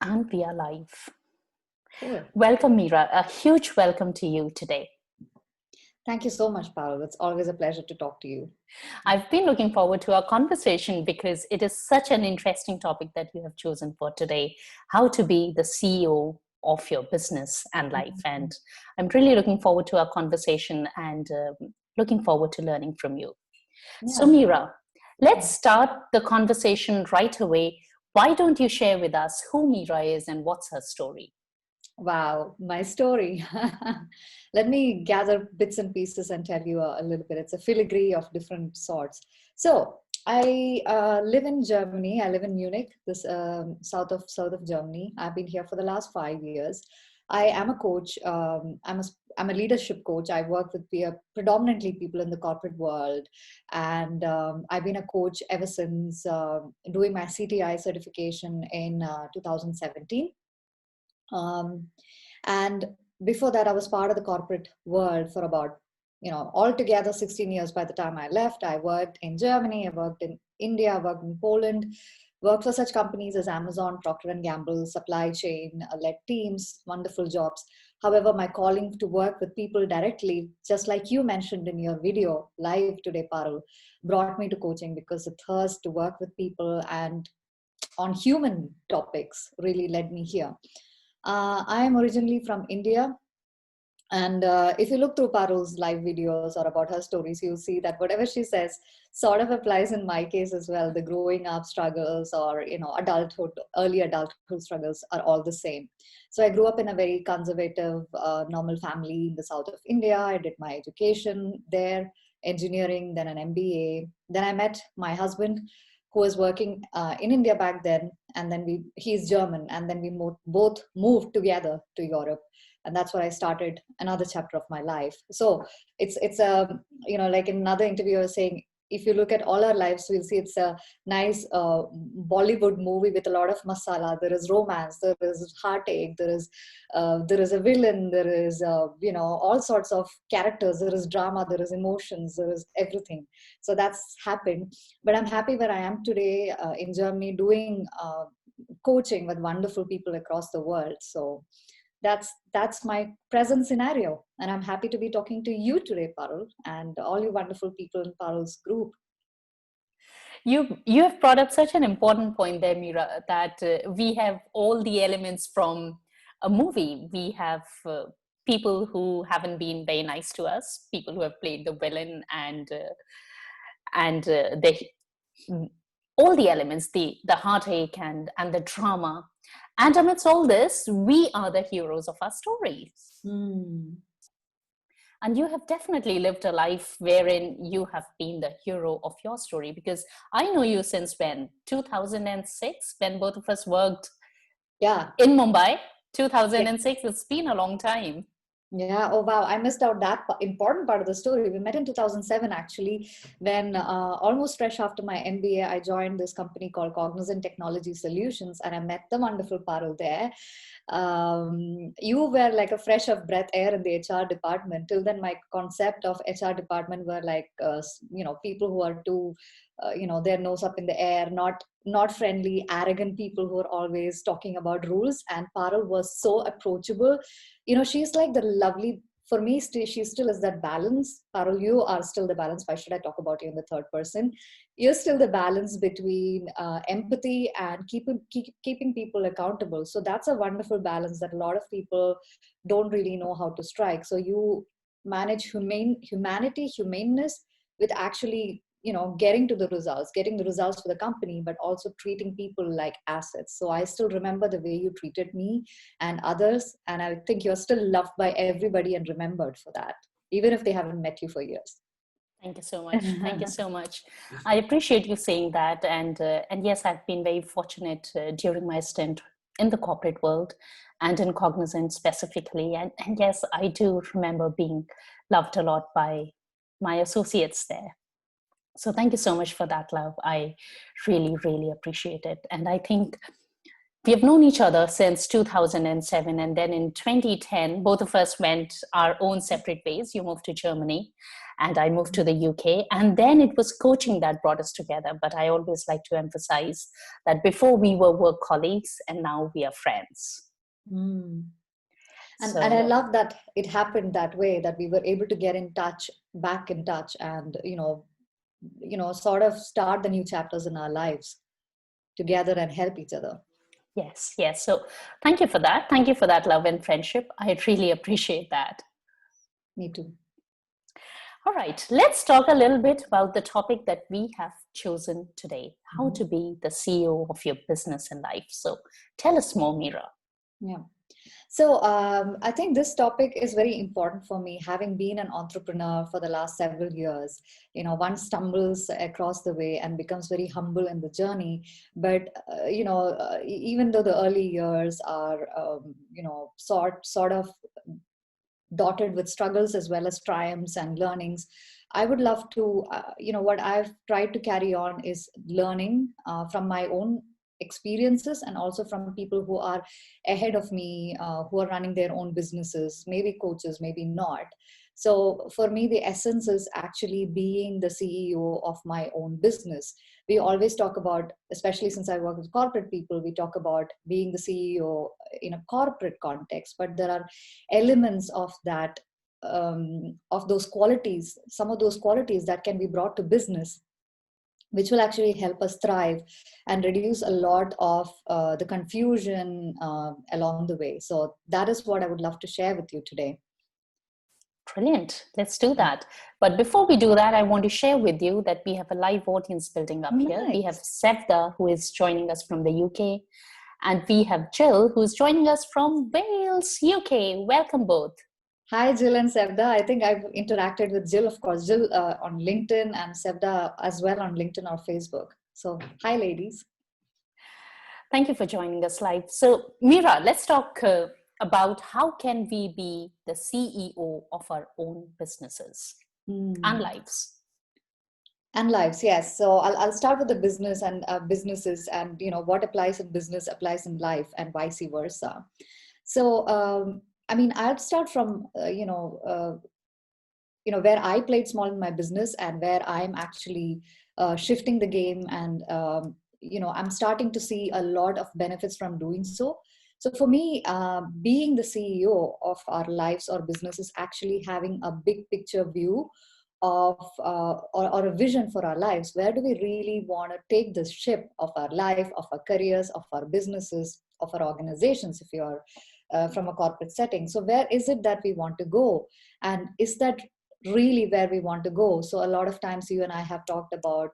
And we are live. Cool. Welcome, Meera. A huge welcome to you today. Thank you so much, Parul. It's always a pleasure to talk to you. I've been looking forward to our conversation because it is such an interesting topic that you have chosen for today, how to be the CEO of your business and life. And I'm really looking forward to our conversation and looking forward to learning from you. So, Yeah. Meera, let's start the conversation right away. Why don't you share with us who Meera is and what's her story? Wow, my story. Let me gather bits and pieces and tell you a little bit. It's a filigree of different sorts. So, I live in Germany. I live in Munich, this south of Germany. I've been here for the last 5 years. I am a coach. I'm a leadership coach. I work with predominantly people in the corporate world, and I've been a coach ever since doing my CTI certification in 2017. um, and before that I was part of the corporate world for about altogether 16 years. By the time I left, I worked in Germany, I worked in India, I worked in Poland, worked for such companies as Amazon, Procter and Gamble, supply chain, led teams, wonderful jobs. However, my calling to work with people directly, just like you mentioned in your video live today, Parul, brought me to coaching because the thirst to work with people and on human topics really led me here. I am originally from India. And if you look through Parul's live videos or about her stories, you'll see that whatever she says sort of applies in my case as well. The growing up struggles or, adulthood, early adulthood struggles are all the same. So I grew up in a very conservative, normal family in the south of India. I did my education there, engineering, then an MBA. Then I met my husband, who was working in India back then. And then he's German. And then we both moved together to Europe, and that's where I started another chapter of my life. So it's a, like in another interview I was saying, if you look at all our lives, we'll see it's a nice Bollywood movie with a lot of masala. There is romance, there is heartache, there is a villain, there is all sorts of characters, there is drama, there is emotions, there is everything. So that's happened. But I'm happy where I am today in Germany, doing coaching with wonderful people across the world. So that's my present scenario, and I'm happy to be talking to you today, Parul, and all you wonderful people in Parul's group. You have brought up such an important point there, Meera, that we have all the elements from a movie. We have people who haven't been very nice to us, people who have played the villain, and they all the elements, the heartache and the drama. And amidst all this, we are the heroes of our stories. Hmm. And you have definitely lived a life wherein you have been the hero of your story, because I know you since when? 2006, when both of us worked Yeah. in Mumbai. Yeah. 2006, it's been a long time. Yeah. Oh, wow. I missed out that important part of the story. We met in 2007, actually, when almost fresh after my MBA, I joined this company called Cognizant Technology Solutions, and I met the wonderful Parul there. You were like a fresh of breath air in the HR department. Till then, my concept of HR department were like, people who are too, their nose up in the air, not friendly, arrogant people who are always talking about rules. And Parul was so approachable. She's like the lovely, for me, she still is that balance. Parul, you are still the balance. Why should I talk about you in the third person? You're still the balance between empathy and keeping people accountable. So that's a wonderful balance that a lot of people don't really know how to strike. So you manage humaneness with actually getting the results for the company, but also treating people like assets. So I still remember the way you treated me and others, and I think you're still loved by everybody and remembered for that, even if they haven't met you for years. Thank you so much. Thank you so much. I appreciate you saying that. And yes, I've been very fortunate during my stint in the corporate world and in Cognizant specifically. And yes, I do remember being loved a lot by my associates there. So thank you so much for that love. I really, really appreciate it. And I think we have known each other since 2007. And then in 2010, both of us went our own separate ways. You moved to Germany and I moved to the UK. And then it was coaching that brought us together. But I always like to emphasize that before we were work colleagues and now we are friends. Mm. And I So love that it happened that way, that we were able to get in touch, back in touch, and sort of start the new chapters in our lives together and help each other. yes, yes. So thank you for that. Thank you for that love and friendship. I really appreciate that. Me too. All right, let's talk a little bit about the topic that we have chosen today, how Mhm. to be the CEO of your business and life. So tell us more, Meera. Yeah. So I think this topic is very important for me, having been an entrepreneur for the last several years. One stumbles across the way and becomes very humble in the journey. But even though the early years are, sort of dotted with struggles as well as triumphs and learnings, I would love to, what I've tried to carry on is learning from my own experiences, and also from people who are ahead of me, who are running their own businesses, maybe coaches, maybe not. So for me, the essence is actually being the CEO of my own business. We always talk about, especially since I work with corporate people, we talk about being the CEO in a corporate context, but there are elements of that, of those qualities, some of those qualities that can be brought to business, which will actually help us thrive and reduce a lot of the confusion along the way. So that is what I would love to share with you today. Brilliant. Let's do that. But before we do that, I want to share with you that we have a live audience building up here. We have Nice. Sevda, who is joining us from the UK, and we have Jill, who's joining us from Wales, UK. Welcome both. Hi, Jill and Sevda. I think I've interacted with Jill, of course, Jill on LinkedIn, and Sevda as well on LinkedIn or Facebook. So, hi, ladies. Thank you for joining us live. So, Meera, let's talk about how can we be the CEO of our own businesses and Hmm. lives. And lives, yes. So I'll start with the business and businesses, and what applies in business applies in life, and vice versa. So I mean, I'll start from where I played small in my business, and where I'm actually shifting the game, and I'm starting to see a lot of benefits from doing so. So for me, being the CEO of our lives or business is actually having a big picture view of or a vision for our lives. Where do we really want to take the ship of our life, of our careers, of our businesses, of our organizations, if you're from a corporate setting? So where is it that we want to go, and is that really where we want to go? So a lot of times you and I have talked about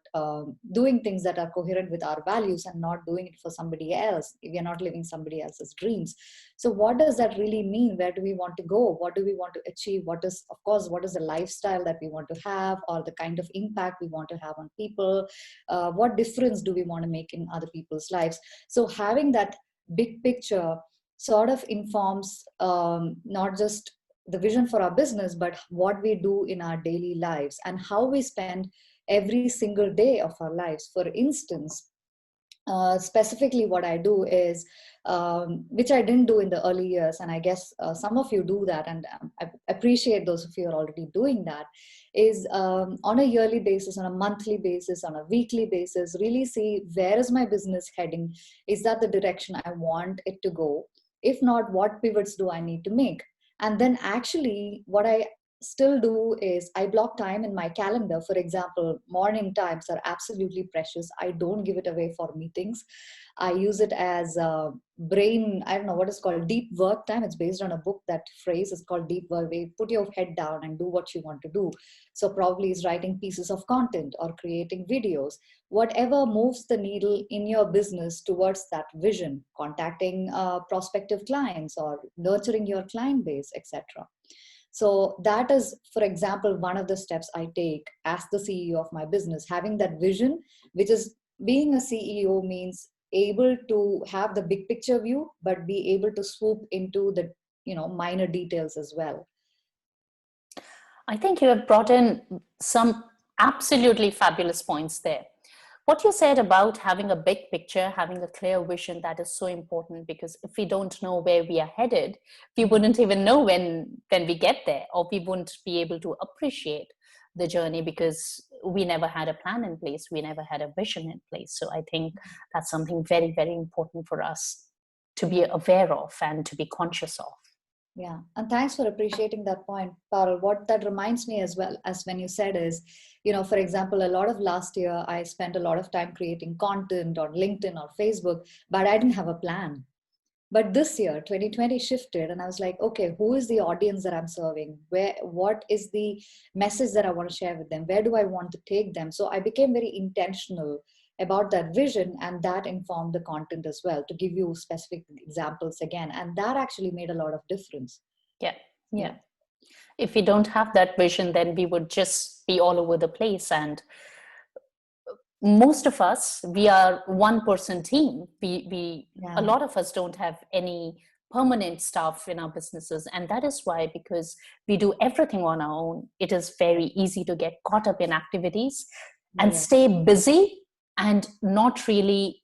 doing things that are coherent with our values, and not doing it for somebody else. We are not living somebody else's dreams. So what does that really mean? Where do we want to go? What do we want to achieve? What is, of course, what is the lifestyle that we want to have, or the kind of impact we want to have on people? What difference do we want to make in other people's lives? So having that big picture sort of informs not just the vision for our business, but what we do in our daily lives, and how we spend every single day of our lives. For instance, specifically what I do is, which I didn't do in the early years, and I guess some of you do that, and I appreciate those of you who are already doing that, is on a yearly basis, on a monthly basis, on a weekly basis, really see, where is my business heading? Is that the direction I want it to go? If not, what pivots do I need to make? And then actually what I still do is I block time in my calendar. For example, morning times are absolutely precious. I don't give it away for meetings. I use it as brain, I don't know what is called deep work time. It's based on a book. That phrase is called deep work, where you put your head down and do what you want to do. So probably is writing pieces of content or creating videos, whatever moves the needle in your business towards that vision, contacting prospective clients or nurturing your client base, etc. So that is, for example, one of the steps I take as the CEO of my business, having that vision, which is, being a CEO means able to have the big picture view, but be able to swoop into the minor details as well. I think you have brought in some absolutely fabulous points there. What you said about having a big picture, having a clear vision, that is so important, because if we don't know where we are headed, we wouldn't even know when we get there, or we wouldn't be able to appreciate the journey, because we never had a plan in place, we never had a vision in place. So I think that's something very, very important for us to be aware of and to be conscious of. Yeah, and thanks for appreciating that point, Parul. What that reminds me as well as when you said is, for example, a lot of last year, I spent a lot of time creating content on LinkedIn or Facebook, but I didn't have a plan. But this year, 2020 shifted, and I was like, okay, who is the audience that I'm serving? What is the message that I want to share with them? Where do I want to take them? So I became very intentional about that vision, and that informed the content as well, to give you specific examples again. And that actually made a lot of difference. Yeah. Yeah. If we don't have that vision, then we would just be all over the place. And most of us, we are one person team. A lot of us don't have any permanent staff in our businesses, and that is why, because we do everything on our own, it is very easy to get caught up in activities and stay busy and not really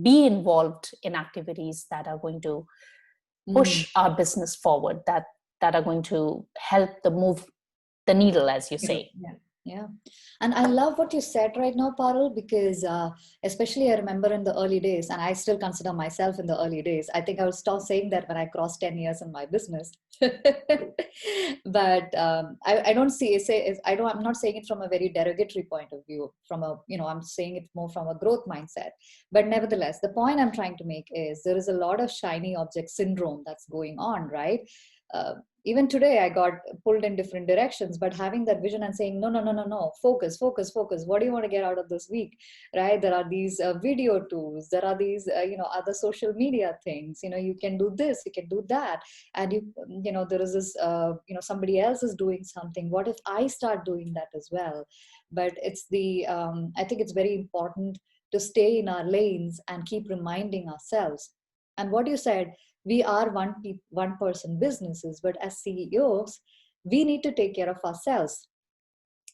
be involved in activities that are going to push our business forward, that are going to help move the needle, as you say. Yeah. And I love what you said right now, Parul, because especially I remember in the early days, and I still consider myself in the early days. I think I will stop saying that when I cross 10 years in my business. But I don't I'm not saying it from a very derogatory point of view, I'm saying it more from a growth mindset. But nevertheless, the point I'm trying to make is there is a lot of shiny object syndrome that's going on, right? Even today I got pulled in different directions, but having that vision and saying, no, focus, focus, focus. What do you want to get out of this week? Right? There are these video tools, there are these other social media things, you can do this, you can do that. And there is this somebody else is doing something. What if I start doing that as well? But it's I think it's very important to stay in our lanes and keep reminding ourselves. And what you said, we are one person businesses, but as CEOs, we need to take care of ourselves.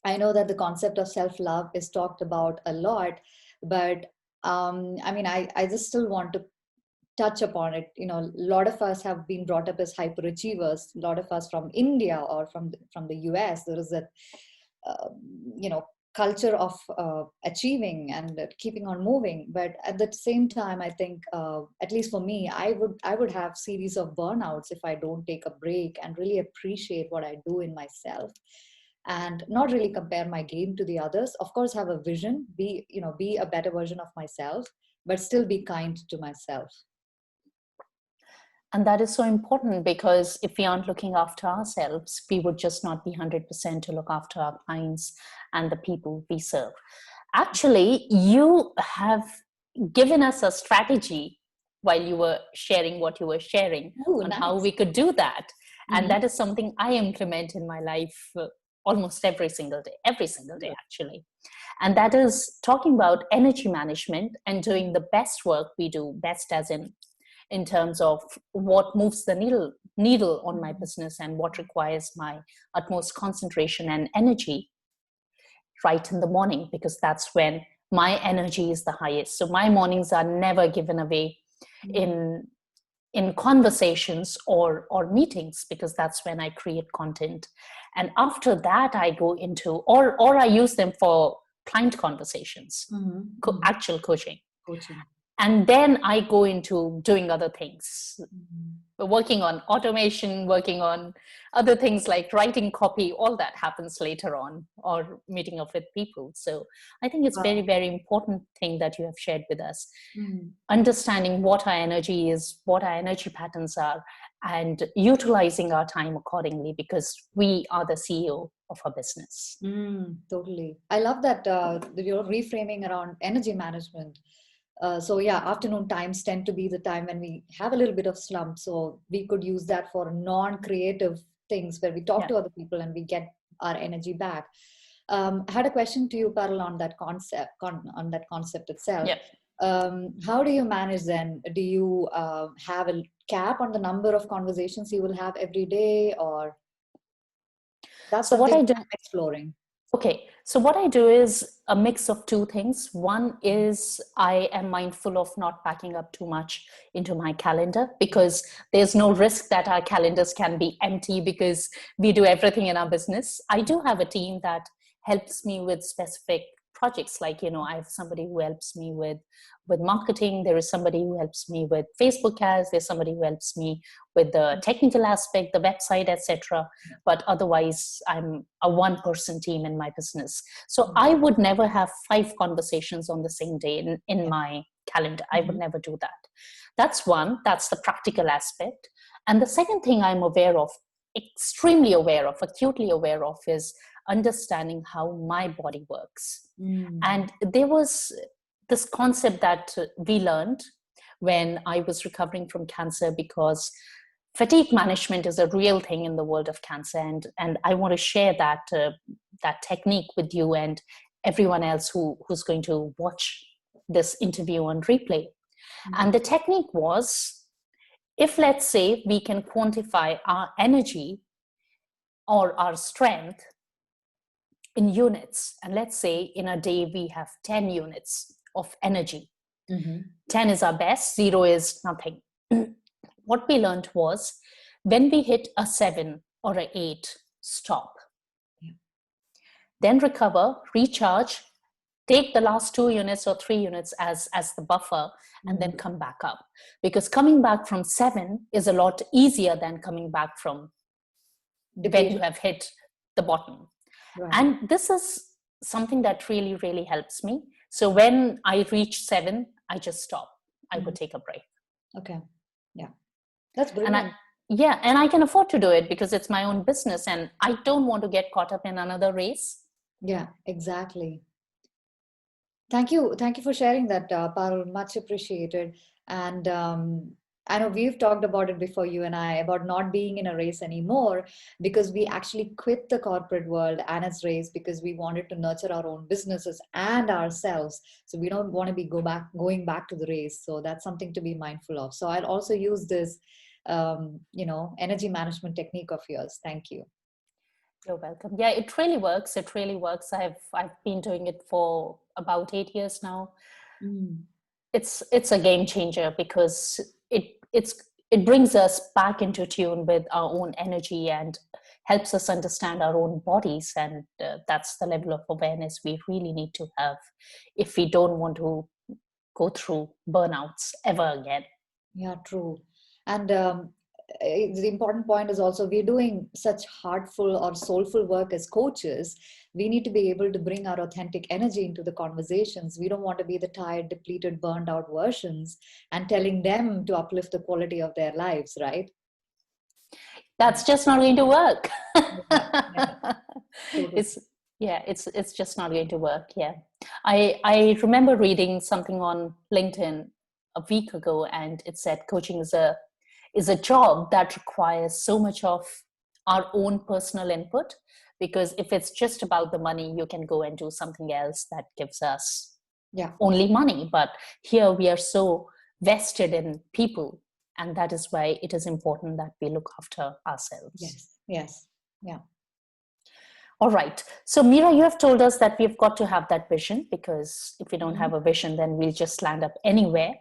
I know that the concept of self-love is talked about a lot, but I just still want to touch upon it. A lot of us have been brought up as hyperachievers. A lot of us from India or from the US, there is a uh, culture of achieving and keeping on moving. But at the same time, I think at least for me, I would have series of burnouts if I don't take a break and really appreciate what I do in myself, and not really compare my game to the others. Of course, have a vision, be a better version of myself, but still be kind to myself. And that is so important, because if we aren't looking after ourselves, we would just not be 100% to look after our clients and the people we serve. Actually, you have given us a strategy while you were sharing what you were sharing. Ooh, on nice. How we could do that. And that is something I implement in my life almost every single day, actually. And that is talking about energy management and doing the best work we do, best as in terms of what moves the needle on my business and what requires my utmost concentration and energy right in the morning, because that's when my energy is the highest. So my mornings are never given away in conversations or meetings, because that's when I create content. And after that, I go into or I use them for client conversations, actual coaching. And then I go into doing other things, working on automation, working on other things like writing copy. All that happens later on, or meeting up with people. So I think it's very, very important thing that you have shared with us. Understanding what our energy is, what our energy patterns are, and utilizing our time accordingly, because we are the CEO of our business. Totally. I love that you're reframing around energy management. So yeah, afternoon times tend to be the time when we have a little bit of slump. So we could use that for non-creative things where we talk to other people and we get our energy back. I had a question to you, Parul, on that concept itself. How do you manage then? Do you have a cap on the number of conversations you will have every day, or that's something I'm exploring? Okay. So what I do is a mix of two things. One is I am mindful of not packing up too much into my calendar, because there's no risk that our calendars can be empty because we do everything in our business. I do have a team that helps me with specific projects, like, I have somebody who helps me with marketing. There is somebody who helps me with Facebook ads. There's somebody who helps me with the technical aspect, the website, etc. But otherwise, I'm a one person team in my business. So I would never have 5 conversations on the same day in my calendar. I would never do that. That's one. That's the practical aspect. And the second thing I'm aware of, extremely aware of, acutely aware of, is understanding how my body works. And there was this concept that we learned when I was recovering from cancer, because fatigue management is a real thing in the world of cancer, and I want to share that technique with you and everyone else who's going to watch this interview on replay. And the technique was, if, let's say, we can quantify our energy or our strength in units, and let's say in a day we have 10 units of energy. 10 is our best, 0 is nothing. What we learned was, when we hit a 7 or an 8, stop. Then recover, recharge, take the last 2 units or 3 units as the buffer, and then come back up. Because coming back from 7 is a lot easier than coming back from when you have hit the bottom. Right. And this is something that really, really helps me. So when I reach 7, I just stop. I would take a break. Okay. Yeah. That's brilliant. And I can afford to do it because it's my own business and I don't want to get caught up in another race. Yeah, exactly. Thank you. Thank you for sharing that, Parul. Much appreciated. And I know we've talked about it before, you and I, about not being in a race anymore, because we actually quit the corporate world and its race because we wanted to nurture our own businesses and ourselves. So we don't want to be going back to the race. So that's something to be mindful of. So I'll also use this, energy management technique of yours. Thank you. You're welcome. Yeah, it really works. It really works. I've been doing it for about 8 years now. It's a game changer because it brings us back into tune with our own energy and helps us understand our own bodies. And that's the level of awareness we really need to have if we don't want to go through burnouts ever again. Yeah, true. And the important point is also, we're doing such heartful or soulful work as coaches. We need to be able to bring our authentic energy into the conversations. We don't want to be the tired, depleted, burned out versions and telling them to uplift the quality of their lives, right? That's just not going to work. Yeah. It's just not going to work. Yeah. I remember reading something on LinkedIn a week ago, and it said coaching is a job that requires so much of our own personal input, because if it's just about the money, you can go and do something else that gives us only money. But here we are so vested in people, and that is why it is important that we look after ourselves. Yes. Yeah. All right. So Meera, you have told us that we've got to have that vision, because if we don't have a vision, then we'll just land up anywhere.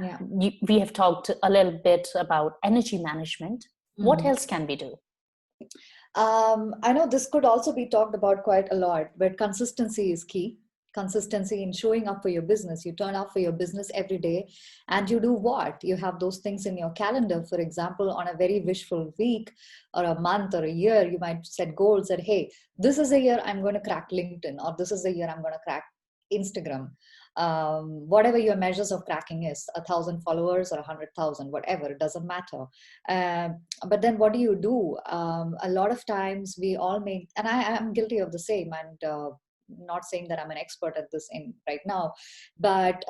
Yeah. We have talked a little bit about energy management. What else can we do? I know this could also be talked about quite a lot, but consistency is key. Consistency in showing up for your business. You turn up for your business every day, and you do what? You have those things in your calendar. For example, on a very wishful week or a month or a year, you might set goals that, hey, this is a year I'm going to crack LinkedIn, or this is a year I'm going to crack Instagram. Whatever your measures of cracking is, 1,000 followers or 100,000, whatever, it doesn't matter. But then what do you do? A lot of times we all make, and I am guilty of the same, and not saying that I'm an expert at this in right now, but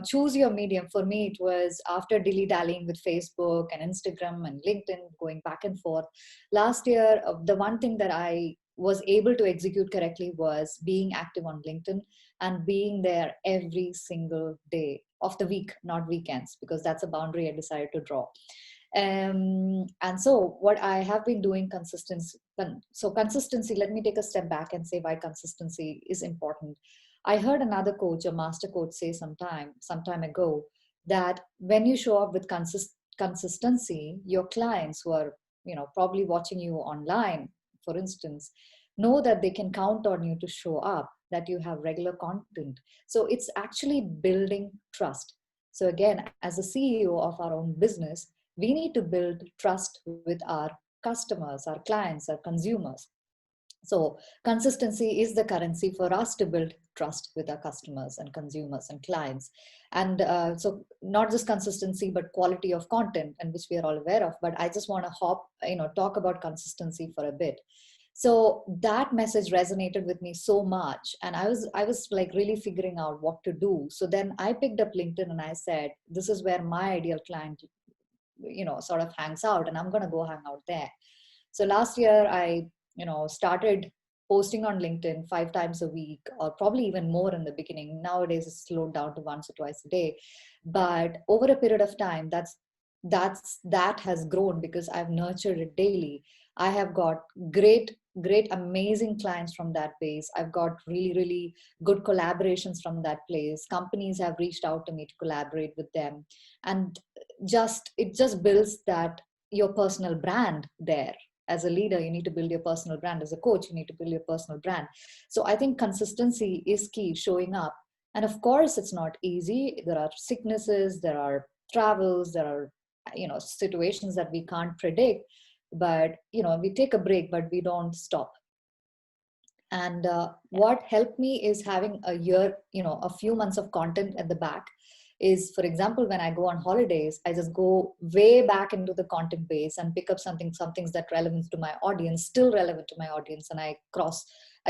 choose your medium. For me, it was after dilly-dallying with Facebook and Instagram and LinkedIn, going back and forth. Last year, the one thing that I was able to execute correctly was being active on LinkedIn and being there every single day of the week, not weekends, because that's a boundary I decided to draw. And so what I have been doing consistency, let me take a step back and say why consistency is important. I heard another coach, a master coach, say sometime ago, that when you show up with consistency, your clients who are, probably watching you online, for instance, know that they can count on you to show up, that you have regular content. So it's actually building trust. So again, as a CEO of our own business, we need to build trust with our customers, our clients, our consumers. So consistency is the currency for us to build trust with our customers and consumers and clients. And so not just consistency, but quality of content, and which we are all aware of. But I just want to talk about consistency for a bit. So that message resonated with me so much, and I was like really figuring out what to do. So then I picked up LinkedIn and I said, this is where my ideal client, sort of hangs out, and I'm going to go hang out there. So last year I, started posting on LinkedIn 5 times a week, or probably even more in the beginning. Nowadays it's slowed down to once or twice a day. But over a period of time, that has grown because I've nurtured it daily. I have got great amazing clients from that base. I've got really really good collaborations from that place. Companies have reached out to me to collaborate with them. And it just builds that your personal brand there. As a leader, you need to build your personal brand. As a coach, you need to build your personal brand. So I think consistency is key, showing up. And of course it's not easy. There are sicknesses, there are travels, there are situations that we can't predict. But we take a break, but we don't stop. And what helped me is having a few months of content at the back. Is, for example, when I go on holidays, I just go way back into the content base and pick up some things that relevant to my audience, still relevant to my audience, and I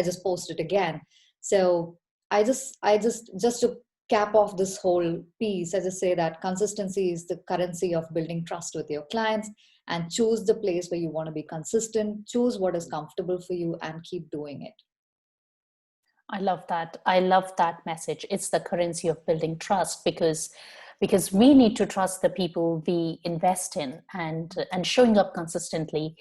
just post it again. So I just to cap off this whole piece, I just say that consistency is the currency of building trust with your clients. And choose the place where you want to be consistent, choose what is comfortable for you, and keep doing it. I love that. I love that message. It's the currency of building trust, because we need to trust the people we invest in, and showing up consistently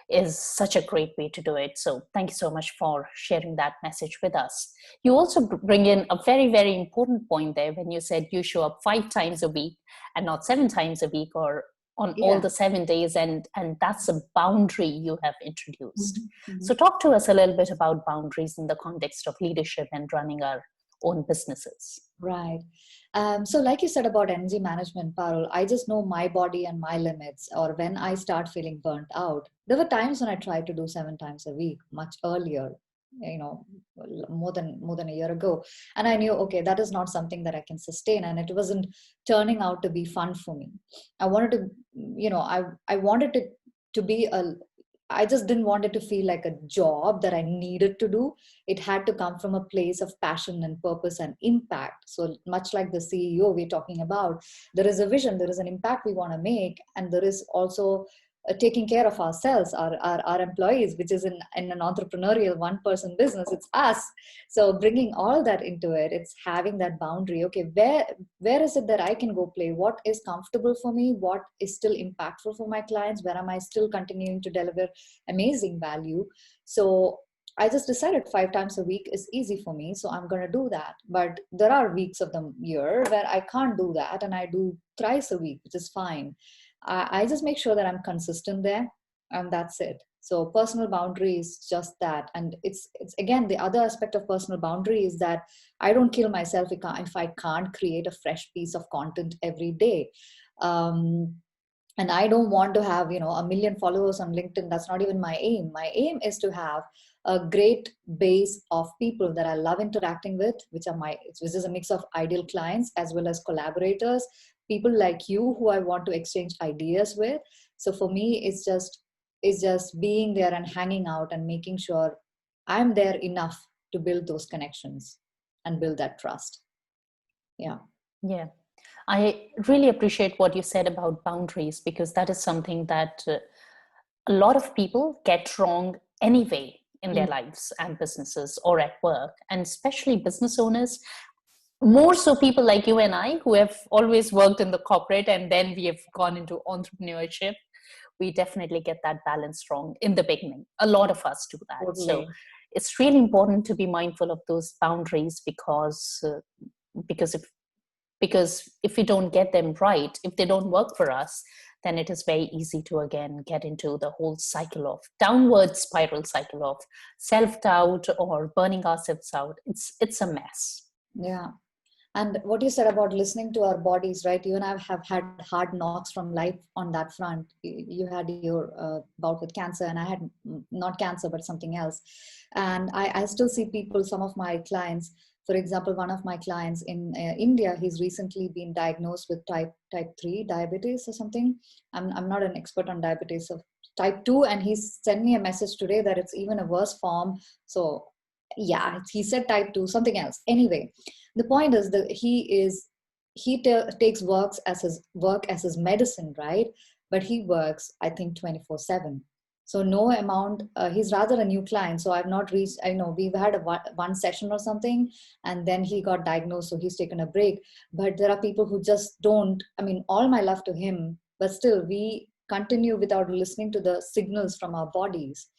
is such a great way to do it. So thank you so much for sharing that message with us. You also bring in a very, very important point there when you said you show up 5 times a week and not 7 times a week, or on all Yeah. the 7 days, and that's a boundary you have introduced. Mm-hmm. So talk to us a little bit about boundaries in the context of leadership and running our own businesses. Right. So, like you said about energy management, Parul, I just know my body and my limits. Or when I start feeling burnt out, there were times when I tried to do 7 times a week, much earlier, you know, more than a year ago, and I knew, okay, that is not something that I can sustain, and it wasn't turning out to be fun for me. I wanted to, I wanted it to be a I just didn't want it to feel like a job that I needed to do. It had to come from a place of passion and purpose and impact. So much like the CEO we're talking about, there is a vision, there is an impact we want to make, and there is also taking care of ourselves, our employees, which is in an entrepreneurial one person business, it's us. So bringing all that into it, it's having that boundary. Okay, where is it that I can go play? What is comfortable for me? What is still impactful for my clients? Where am I still continuing to deliver amazing value? So I just decided 5 times a week is easy for me, so I'm going to do that. But there are weeks of the year where I can't do that, and I do thrice a week, which is fine. I just make sure that I'm consistent there, and that's it. So personal boundary is just that. And it's again, the other aspect of personal boundary is that I don't kill myself if I can't create a fresh piece of content every day. Um, and I don't want to have, 1 million followers on LinkedIn. That's not even my aim. My aim is to have a great base of people that I love interacting with, which is a mix of ideal clients as well as collaborators, people like you who I want to exchange ideas with. So for me, it's just being there and hanging out and making sure I'm there enough to build those connections and build that trust. Yeah. Yeah. I really appreciate what you said about boundaries, because that is something that a lot of people get wrong anyway in their Mm. lives and businesses or at work, and especially business owners. more so people like you and I who have always worked in the corporate and then we have gone into entrepreneurship, we definitely get that balance wrong in the beginning. A lot of us do that. So Totally. it's really important to be mindful of those boundaries because if we don't get them right, if they don't work for us, then it is very easy to again get into the whole cycle of downward spiral cycle of self-doubt or burning ourselves out. It's a mess. Yeah. And what you said about listening to our bodies, right? You and I have had hard knocks from life on that front. You had your bout with cancer, and I had not cancer, but something else. And I still see people, some of my clients, for example, one of my clients in India, he's recently been diagnosed with type 3 diabetes or something. I'm not an expert on diabetes of type 2, and he's sent me a message today that it's even a worse form. So yeah, he said type 2, something else. Anyway, the point is that takes work as his medicine, right? But he works, I think, 24/7. So no amount, he's rather a new client, so I've not reached, I know we've had one session or something, and then he got diagnosed, so he's taken a break. But there are people who just don't, I mean, all my love to him, but still we continue without listening to the signals from our bodies.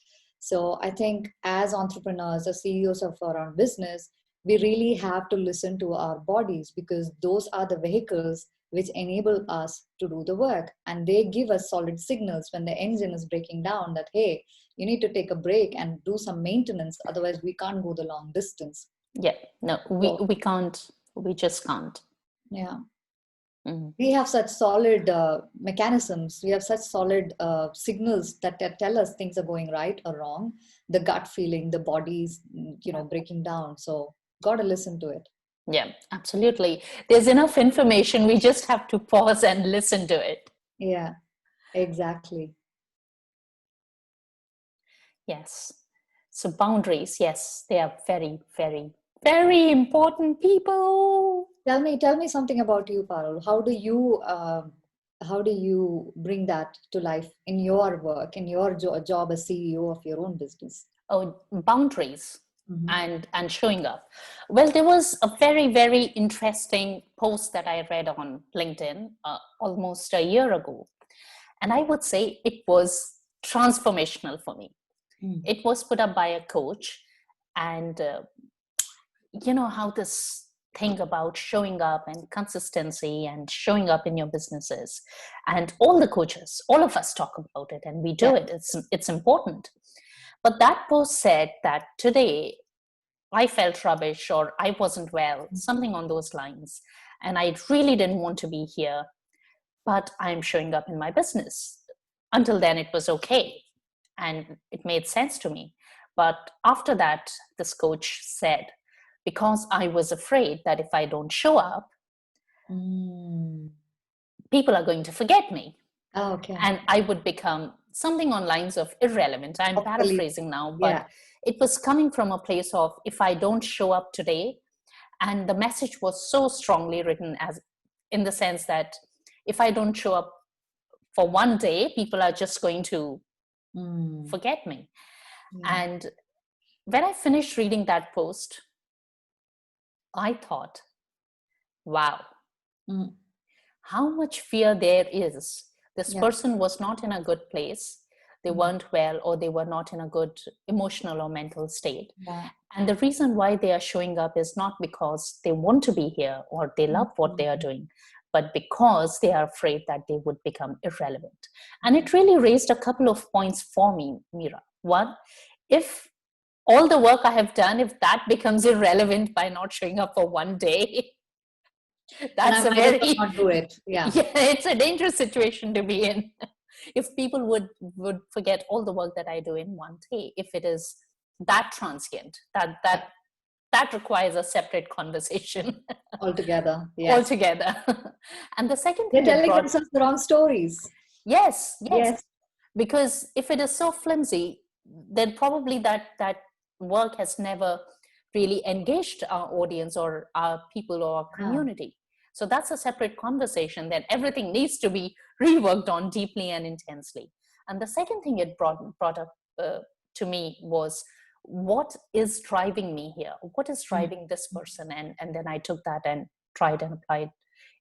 So I think as entrepreneurs or CEOs of our own business, we really have to listen to our bodies, because those are the vehicles which enable us to do the work, and they give us solid signals when the engine is breaking down that, hey, you need to take a break and do some maintenance, otherwise we can't go the long distance. Yeah, no, So we can't. We just can't. yeah, Mhm. we have such solid mechanisms, we have such solid signals that tell us things are going right or wrong, the gut feeling, the body's breaking down. So got to listen to it. Yeah, absolutely. There's enough information. We just have to pause and listen to it. Yeah, exactly. Yes. So boundaries, yes, they are very, very, very important, people. Tell me something about you, Parul. How do you bring that to life in your work, in your job as CEO of your own business? Oh, boundaries Hmm. and showing up. Well, there was a very, very interesting post that I read on LinkedIn almost a year ago. And I would say it was transformational for me. Mm. It was put up by a coach, and you know how this thing about showing up and consistency and showing up in your businesses, and all the coaches, all of us talk about it and we Yeah. do it. It's important. But that post said that today I felt rubbish or I wasn't well, something on those lines, and I really didn't want to be here, but I'm showing up in my business. Until then, it was okay and it made sense to me. But after that, this coach said, because I was afraid that if I don't show up, Mm. people are going to forget me Oh, okay. and I would become something on lines of irrelevant. I'm Obsolete. paraphrasing now, but Yeah. it was coming from a place of if I don't show up today, and the message was so strongly written as in the sense that if I don't show up for one day, people are just going to Mm. forget me. Yeah. And when I finished reading that post, I thought, wow, Mm. how much fear there is. This Yeah. person was not in a good place. They Mm. weren't well, or they were not in a good emotional or mental state. Yeah. And the reason why they are showing up is not because they want to be here or they love what they are Mm. doing, but because they are afraid that they would become irrelevant. And it really raised a couple of points for me, Meera. One, if all the work I have done, if that becomes irrelevant by not showing up for one day, Then I that's a might as well very not do it. Yeah. yeah, it's a dangerous situation to be in. If people would forget all the work that I do in one day, if it is that transient, Yeah. that requires a separate conversation Altogether. Yes. altogether. And the second They're thing it telling brought, themselves the wrong stories. yes, yes, Yes. because if it is so flimsy, then probably that work has never really engaged our audience or our people or our Yeah. community. So that's a separate conversation that everything needs to be reworked on deeply and intensely. And the second thing it brought up to me was, what is driving me here? What is driving this person? And then I took that and tried and applied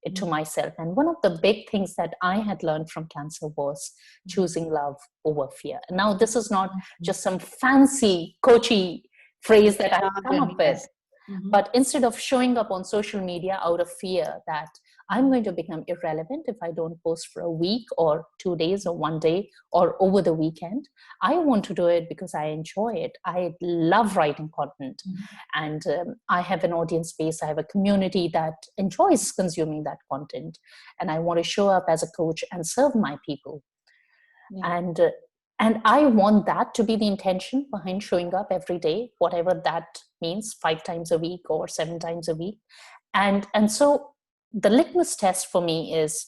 it to myself. And one of the big things that I had learned from cancer was choosing love over fear. Now, this is not just some fancy coachy phrase that I've come up with, Yes. Mm-hmm. but instead of showing up on social media out of fear that I'm going to become irrelevant if I don't post for a week or 2 days or one day or over the weekend, I want to do it because I enjoy it. I love writing content, and I have an audience base. I have a community that enjoys consuming that content, and I want to show up as a coach and serve my people. And and I want that to be the intention behind showing up every day, whatever that means, 5 times a week or 7 times a week. And so the litmus test for me is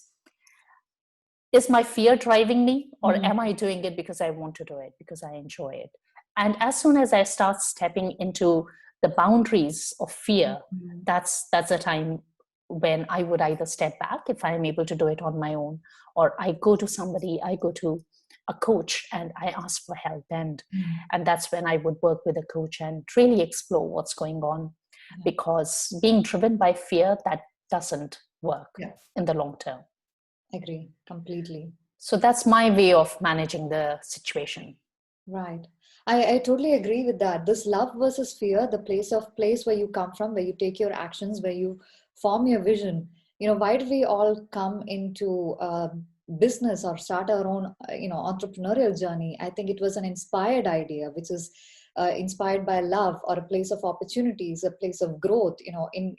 my fear driving me, or am I doing it because I want to do it, because I enjoy it? And as soon as I start stepping into the boundaries of fear, that's a time when I would either step back if I'm able to do it on my own, or I go to somebody, I go to a coach and I ask for help. And that's when I would work with a coach and really explore what's going on. Because being driven by fear, that doesn't work in the long term. Agree completely. So that's my way of managing the situation. Right. I totally agree with that. This love versus fear, the place where you come from, where you take your actions, where you form your vision. Why do we all come into business or start our own, entrepreneurial journey? I think it was an inspired idea, which is inspired by love, or a place of opportunities, a place of growth. In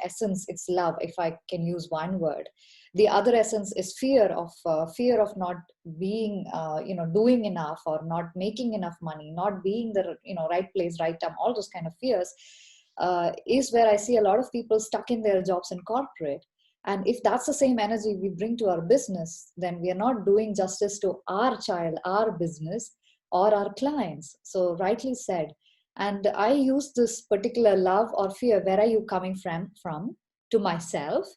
essence, it's love, if I can use one word. The other essence is fear of not being doing enough, or not making enough money, not being the right place, right time, all those kind of fears is where I see a lot of people stuck in their jobs in corporate. And if that's the same energy we bring to our business, then we are not doing justice to our child, our business, or our clients. So rightly said. And I use this particular love or fear, where are you coming from, to myself,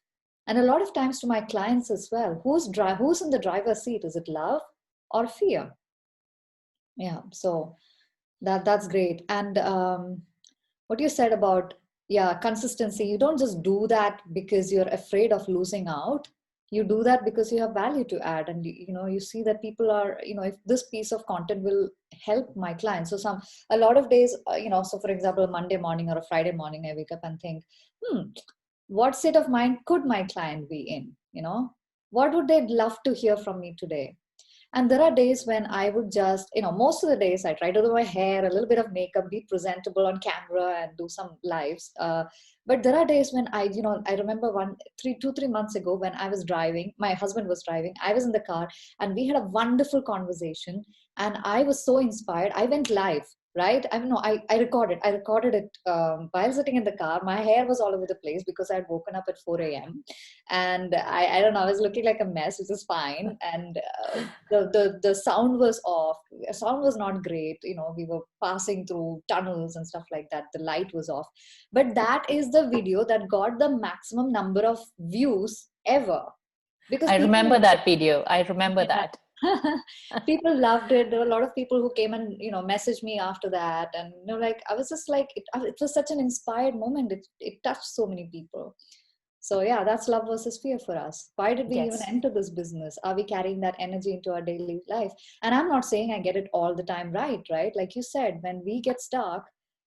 and a lot of times to my clients as well. Who's in the driver's seat? Is it love or fear? Yeah, so that's great. And what you said about consistency, you don't just do that because you're afraid of losing out. You do that because you have value to add, and you see that people are, if this piece of content will help my clients. So a lot of days, so for example, Monday morning or a Friday morning, I wake up and think, what state of mind could my client be in? What would they love to hear from me today? And there are days when I would just, most of the days I try to do my hair, a little bit of makeup, be presentable on camera, and do some lives. But there are days when I remember 2-3 months ago, when I was driving, my husband was driving, I was in the car, and we had a wonderful conversation. And I was so inspired. I went live, right? I don't know. I recorded it while sitting in the car. My hair was all over the place because I had woken up at 4 a.m. And I don't know, I was looking like a mess, which is fine. And the sound was off. The sound was not great. We were passing through tunnels and stuff like that. The light was off. But that is the video that got the maximum number of views ever. Because I people remember that video. I remember that. people loved it. There were a lot of people who came and messaged me after that, and like, I was just like, it was such an inspired moment. It touched so many people. So yeah, that's love versus fear for us. Why did we even Yes. enter this business? Are we carrying that energy into our daily life? And I'm not saying I get it all the time right? Like you said, when we get stuck,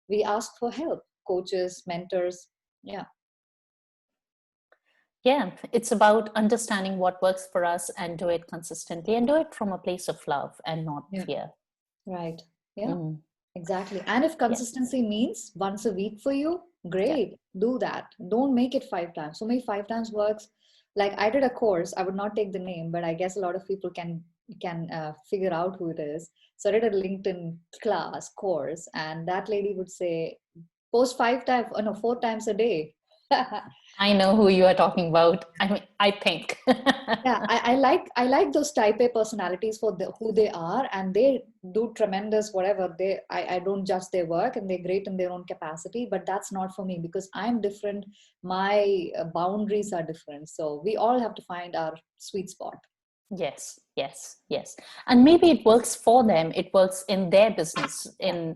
we ask for help, coaches, mentors. Yeah. Yeah, it's about understanding what works for us and do it consistently, and do it from a place of love and not Yeah. fear. Right. Yeah. Mm. Exactly. And if Yeah. consistency means once a week for you, Yeah. great, do that. Don't make it 5 times. For me, 5 times works. Like, I did a course, I would not take the name, but I guess a lot of people can figure out who it is. So I did a LinkedIn class course, and that lady would say, post 5 times, oh no, 4 times a day. I know who you are talking about. I mean, I think. Yeah, I like those type A personalities for who they are, and they do tremendous whatever I don't judge their work, and they're great in their own capacity, but that's not for me because I'm different. My boundaries are different, so we all have to find our sweet spot. Yes, yes, yes. And maybe it works for them. It works in their business, Yeah.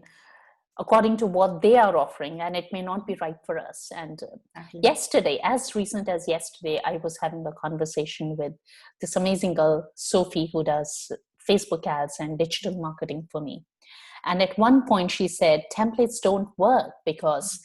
according to what they are offering, and it may not be right for us. And Exactly. yesterday, as recent as yesterday, I was having a conversation with this amazing girl, Sophie, who does Facebook ads and digital marketing for me. And at one point, she said, templates don't work because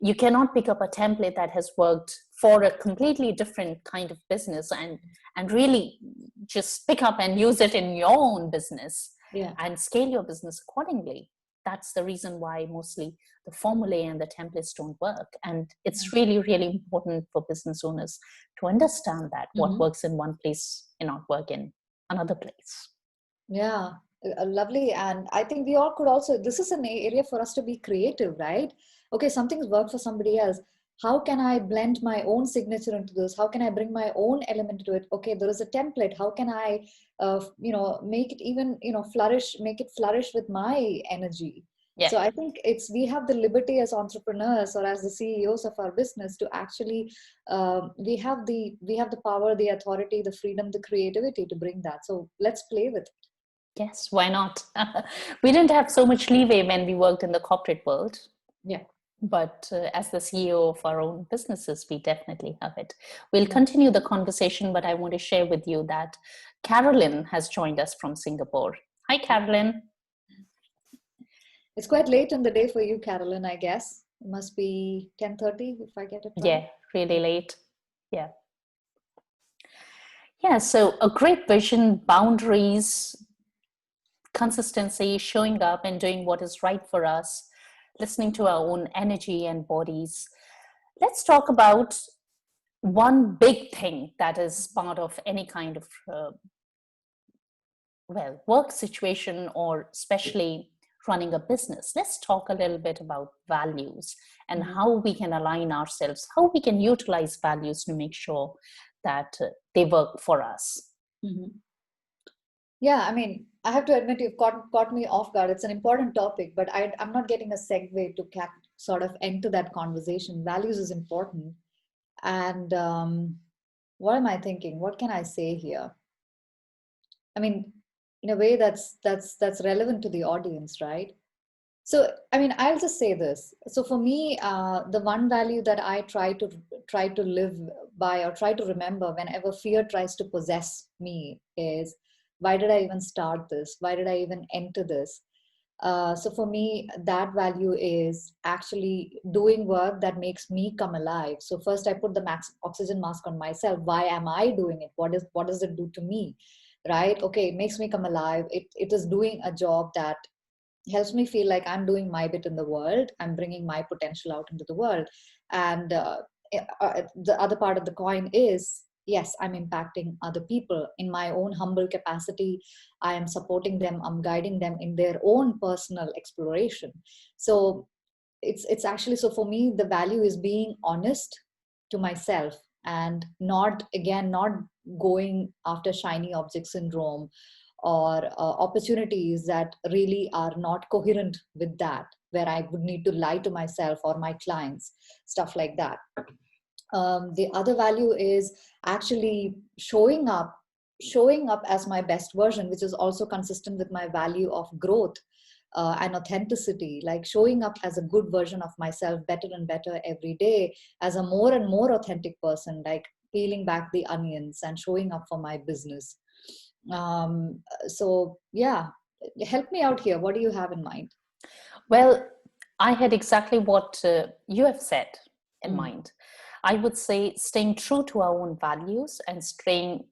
you cannot pick up a template that has worked for a completely different kind of business and really just pick up and use it in your own business Yeah. and scale your business accordingly. That's the reason why mostly the formulae and the templates don't work. And it's really, really important for business owners to understand that what Mhm. works in one place may not work in another place. Yeah, lovely. And I think we all could also, this is an area for us to be creative, right? Okay, something's worked for somebody else. How can I blend my own signature into this? How can I bring my own element to it? Okay, there is a template. How can I, make it even, flourish, make it flourish with my energy? Yeah. So I think we have the liberty as entrepreneurs or as the CEOs of our business to actually, we have the power, the authority, the freedom, the creativity to bring that. So let's play with it. Yes, why not? We didn't have so much leeway when we worked in the corporate world, Yeah. but as the CEO of our own businesses, we definitely have it. We'll Yeah. continue the conversation, but I want to share with you that Carolyn has joined us from Singapore. Hi, Carolyn. It's quite late in the day for you, Carolyn, I guess. It must be 10:30 if I get it right. Yeah, really late. Yeah. Yeah, so a great vision, boundaries, consistency, showing up and doing what is right for us, listening to our own energy and bodies. Let's talk about one big thing that is part of any kind of work situation, or especially running a business. Let's talk a little bit about values and Mhm. how we can align ourselves, how we can utilize values to make sure that they work for us. Mhm. Yeah, I mean, I have to admit you've caught me off guard. It's an important topic, but I'm not getting a segue to sort of enter that conversation. Values is important. And what am I thinking? What can I say here? I mean, in a way that's relevant to the audience, right? So, I mean, I'll just say this. So, for me, the one value that I try to live by or try to remember whenever fear tries to possess me is, why did I even start this? Why did I even enter this? So, for me, that value is actually doing work that makes me come alive. So, first, I put the max oxygen mask on myself. Why am I doing it? What does it do to me? Right? Okay, it makes me come alive. It is doing a job that helps me feel like I'm doing my bit in the world. I'm bringing my potential out into the world. And the other part of the coin is, yes, I'm impacting other people in my own humble capacity. I am supporting them. I'm guiding them in their own personal exploration. So it's actually, so for me, the value is being honest to myself and not going after shiny object syndrome or opportunities that really are not coherent with that, where I would need to lie to myself or my clients, stuff like that. The other value is actually showing up as my best version, which is also consistent with my value of growth and authenticity, like showing up as a good version of myself, better and better every day, as a more and more authentic person, like peeling back the onions and showing up for my business. So yeah, help me out here. What do you have in mind? Well, I had exactly what you have said in Mm. mind. I would say staying true to our own values and staying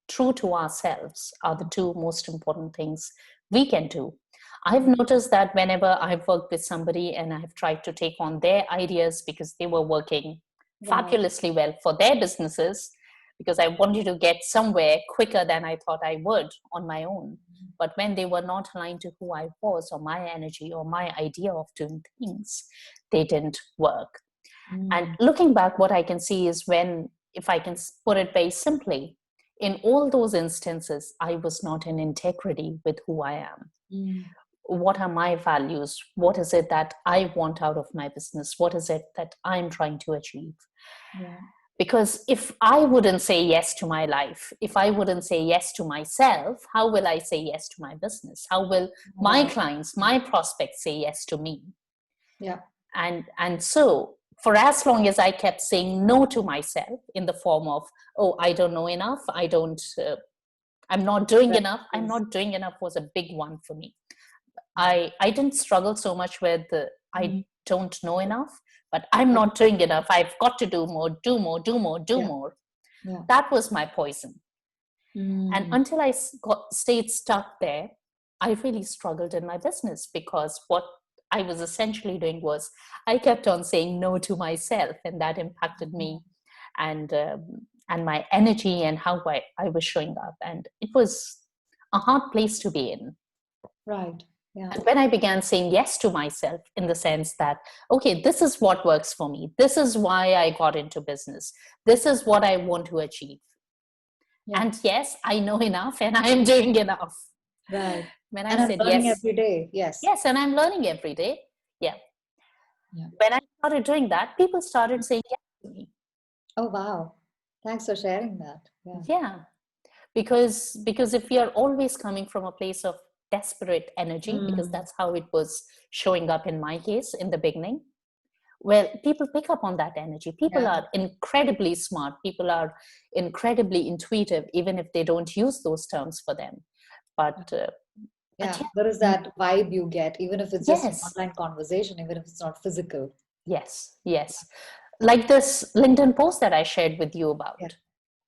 true to ourselves are the two most important things we can do. I've noticed that whenever I've worked with somebody and I've tried to take on their ideas because they were working Wow. fabulously well for their businesses, because I wanted to get somewhere quicker than I thought I would on my own. But when they were not aligned to who I was or my energy or my idea of doing things, they didn't work. And Mm. looking back, what I can see is when, if I can put it very simply, in all those instances, I was not in integrity with who I am. Mm. What are my values? What is it that I want out of my business? What is it that I'm trying to achieve? Yeah. Because if I wouldn't say yes to my life, if I wouldn't say yes to myself, how will I say yes to my business? How will my Right. clients, my prospects say yes to me? Yeah. And so for as long as I kept saying no to myself in the form of, oh, I don't know enough, I'm not doing Right. enough, I'm Yes. not doing enough was a big one for me. I didn't struggle so much with I Mhm. don't know enough, but I'm Okay. not doing enough, I've got to do more, do more, do more, do Yeah. more. Yeah. That was my poison. And Mm. until I stayed stuck there, I really struggled in my business, because what I was essentially doing was I kept on saying no to myself, and that impacted me and my energy and how I was showing up. And it was a hard place to be in. Right. Yeah. And when I began saying yes to myself, in the sense that, okay, this is what works for me, this is why I got into business, this is what I want to achieve. Yeah. And yes, I know enough and I am doing enough. Right. When I And I'm said learning yes, every day. Yes. yes, and I'm learning every day. Yeah. Yeah. When I started doing that, people started saying yes to me. Oh, wow. Thanks for sharing that. Yeah. Yeah. Because if we are always coming from a place of desperate energy, because Mm. that's how it was showing up in my case in the beginning, well, people pick up on that energy. People Yeah. are incredibly smart. People are incredibly intuitive, even if they don't use those terms for them. But but Yeah. There is yeah, that vibe you get, even if it's just an yes, online conversation, even if it's not physical. yes, yes. Like this LinkedIn post that I shared with you Yeah. about.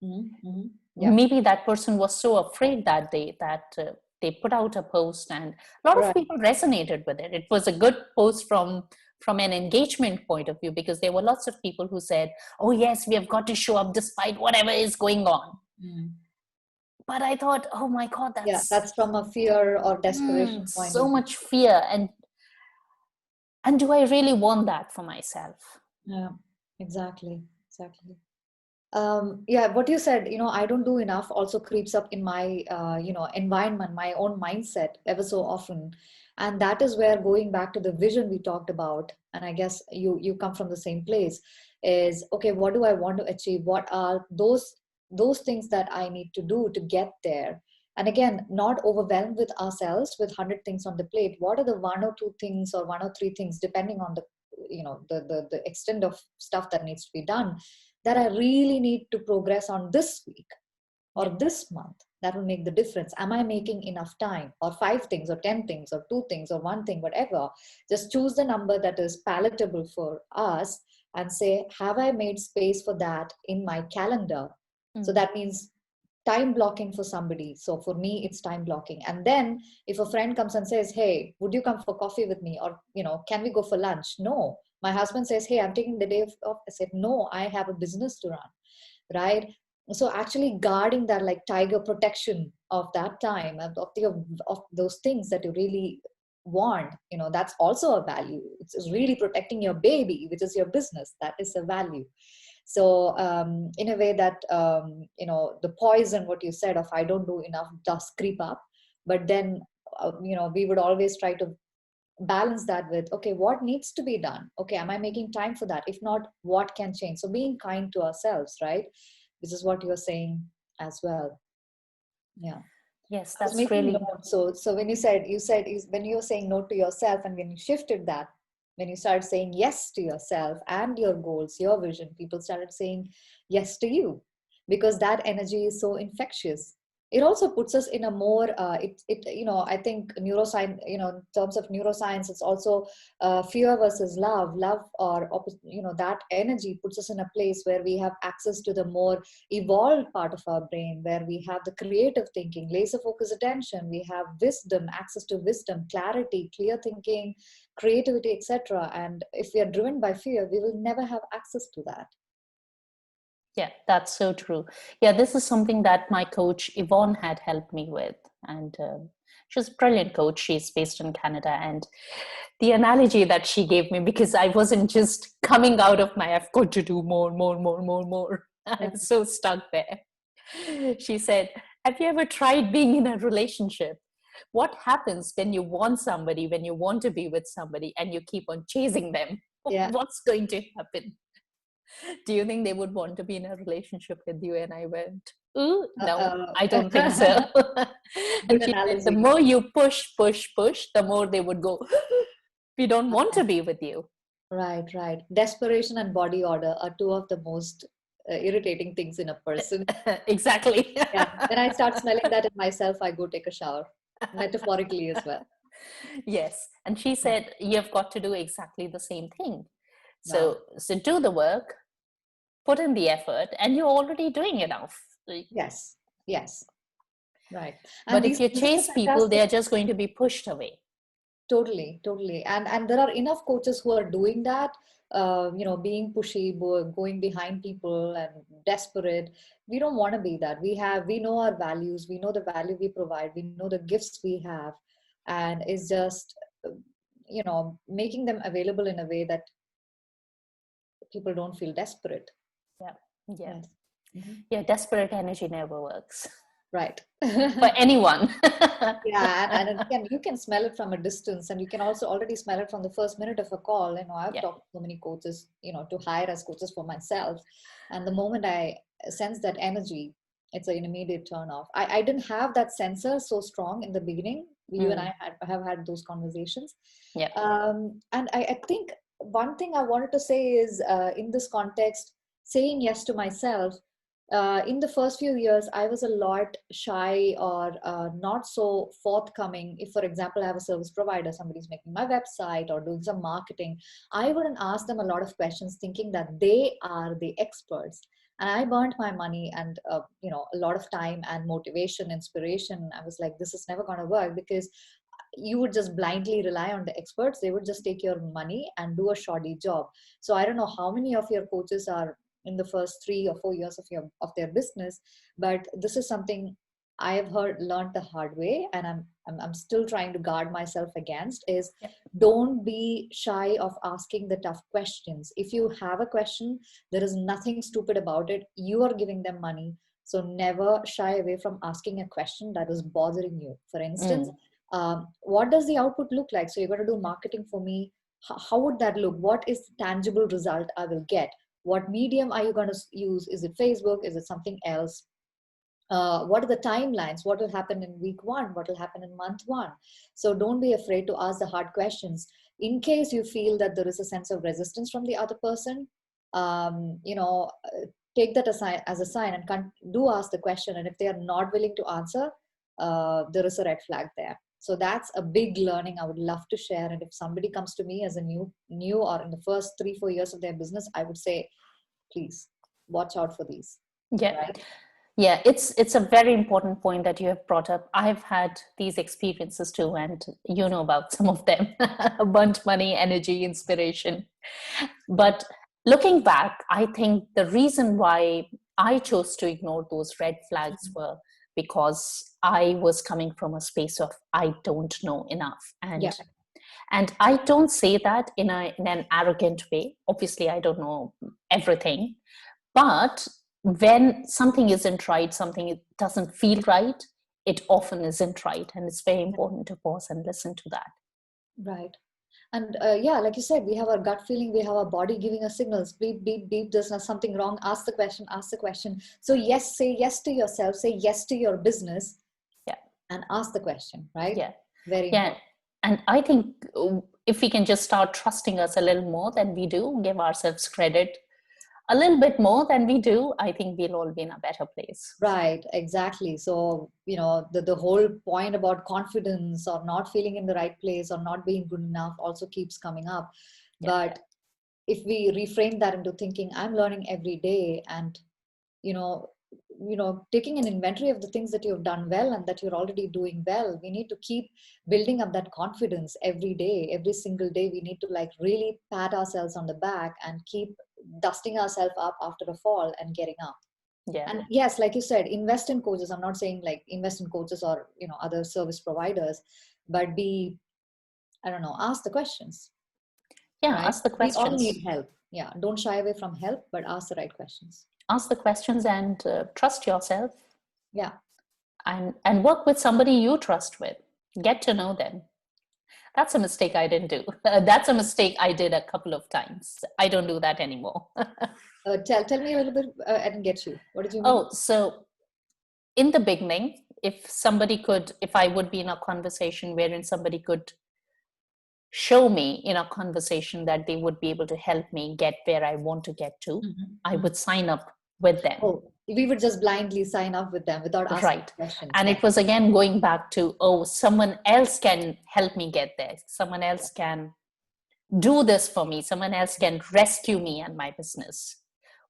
Mm-hmm. Yeah. Maybe that person was so afraid that day that they put out a post, and a lot of Right. people resonated with it. It was a good post from an engagement point of view, because there were lots of people who said, oh yes, we have got to show up despite whatever is going on. Mm. But I thought, oh my god, Yeah. that's That's from a fear or desperation point so of view. much fear. And do I really want that for myself? Yeah. Exactly. Exactly. Yeah, what you said, I don't do enough also creeps up in my, environment, my own mindset ever so often. And that is where, going back to the vision we talked about, and I guess you come from the same place, is okay, what do I want to achieve? What are those things that I need to do to get there? And again, not overwhelmed with ourselves with 100 things on the plate. What are the one or two things or one or three things, depending on the extent of stuff that needs to be done, that I really need to progress on this week Yeah. or this month? That will make the difference. Am I making enough time? Or five things, or 10 things, or two things, or one thing, whatever. Just choose the number that is palatable for us and say, have I made space for that in my calendar? So Mm. that means time blocking for somebody. So for me, it's time blocking. And then if a friend comes and says, hey, would you come for coffee with me? Or, can we go for lunch? No. My husband says, hey, I'm taking the day off. I said, no, I have a business to run. Right. So actually guarding that, like tiger protection of that time, of those things that you really want, that's also a value. It's really protecting your baby, which is your business. That is a value. So in a way that the poison, what you said of I don't do enough, does creep up. But then we would always try to balance that with, okay, what needs to be done? Okay, am I making time for that? If not, what can change? So being kind to ourselves, right? This is what you're saying as well. Yeah. Yes, I was that's making really, notes. So when when you were saying no to yourself, and when you shifted that, when you started saying yes to yourself and your goals, your vision, people started saying yes to you, because that energy is so infectious. It also puts us in a more I think neuroscience, in terms of neuroscience, it's also fear versus love, or that energy puts us in a place where we have access to the more evolved part of our brain, where we have the creative thinking, laser focus attention, we have wisdom, access to wisdom, clarity, clear thinking, creativity, etc. And if we are driven by fear, we will never have access to that. yeah, that's so true. Yeah, this is something that my coach Yvonne had helped me with. And she's a brilliant coach. She's based in Canada. And the analogy that she gave me, because I wasn't just coming out of my, I've got to do more, more, more, more, more. I Yeah. was so stuck there. She said, have you ever tried being in a relationship? What happens when you want somebody, when you want to be with somebody, and you keep on chasing them? Yeah. What's going to happen? Do you think they would want to be in a relationship with you? And I went, ooh, no, Uh-oh. I don't think so. Good And she said, the analogy. more you push, push, push, the more they would go, we don't want Uh, to be with you. Right, right. Desperation and body order are two of the most irritating things in a person. Exactly. Yeah. When I start smelling that in myself, I go take a shower, metaphorically as well. Yes. And she Yeah. said, you've got to do exactly the same thing. Wow. So do the work, put in the effort, and you're already doing enough. Yes. Yes. Right. And But if these, you this is a chase people, they fantastic. are just going to be pushed away. Totally, totally. And there are enough coaches who are doing that, being pushy, going behind people and desperate. We don't want to be that. We know our values, we know the value we provide, we know the gifts we have, and it's just, making them available in a way that people don't feel desperate. Yeah. Yeah. Yes. Mhm. Yeah. Desperate energy never works Right. for anyone. Yeah, and again, you can smell it from a distance, and you can also already smell it from the first minute of a call. I've Yeah. talked to so many coaches, to hire as coaches for myself, and the moment I sense that energy, it's an immediate turn off. I didn't have that sensor so strong in the beginning. You and Mm. I have had those conversations, Yeah. and I think one thing I wanted to say is, in this context, saying yes to myself. In the first few years, I was a lot shy or not so forthcoming. If, for example, I have a service provider, somebody's making my website or doing some marketing, I wouldn't ask them a lot of questions thinking that they are the experts. And I burnt my money and, a lot of time and motivation, inspiration. I was like, this is never going to work because you would just blindly rely on the experts. They would just take your money and do a shoddy job. So I don't know how many of your coaches are in the first 3 or 4 years of their business, but this is something I have learned the hard way, and I'm still trying to guard myself against is Yeah. don't be shy of asking the tough questions. If you have a question, there is nothing stupid about it. You are giving them money, so never shy away from asking a question that is bothering you. For instance, Mm. what does the output look like? So you're going to do marketing for me. How would that look? What is the tangible result I will get? What medium are you going to use? Is it Facebook? Is it something else? What are the timelines? What will happen in week one? What will happen in month one? So don't be afraid to ask the hard questions. In case you feel that there is a sense of resistance from the other person, take that as a sign and do ask the question. And if they are not willing to answer, there is a red flag there. So that's a big learning I would love to share. And if somebody comes to me as a new or in the first 3-4 years of their business, I would say, please watch out for these. Yeah. Right? Yeah, it's a very important point that you have brought up. I've had these experiences too, and you know about some of them. Burnt money, energy, inspiration. But looking back, I think the reason why I chose to ignore those red flags were because I was coming from a space of I don't know enough. Yeah. And I don't say that in an arrogant way. Obviously, I don't know everything, but when something isn't right, something doesn't feel right, it often isn't right. And it's very important to pause and listen to that. Right. And yeah, like you said, we have our gut feeling, we have our body giving us signals. Beep, beep, beep, there's not something wrong. Ask the question, ask the question. So, yes, say yes to yourself, say yes to your business, Yeah. and ask the question, right? Yeah. Very Yeah. important. And I think if we can just start trusting us a little more than we do, give ourselves credit a little bit more than we do, I think we'll all be in a better place. Right, exactly. So, the whole point about confidence or not feeling in the right place or not being good enough also keeps coming up. Yeah. But if we reframe that into thinking, I'm learning every day, and you know taking an inventory of the things that you've done well and that you're already doing well, we need to keep building up that confidence every day. Every single day we need to like really pat ourselves on the back and keep dusting ourselves up after a fall and getting up. Yeah. And yes, like you said, invest in coaches. I'm not saying like invest in coaches or other service providers, but be, I don't know, ask the questions. Yeah. Right, Ask the we all questions. need help. Yeah, don't shy away from help, but ask the right questions. Ask the questions and trust yourself, Yeah. and work with somebody you trust with. Get to know them. That's a mistake I didn't do. That's a mistake I did a couple of times. I don't do that anymore. Tell me a little bit. I didn't get you. What did you mean? Oh, so in the beginning, if I would be in a conversation wherein somebody could show me in a conversation that they would be able to help me get where I want to get to, I Mhm. would sign up with them. Oh, we would just blindly sign up with them without asking Right. questions. And Yeah. it was again going back to, oh, someone else can help me get there. Someone else can do this for me. Someone else can rescue me and my business.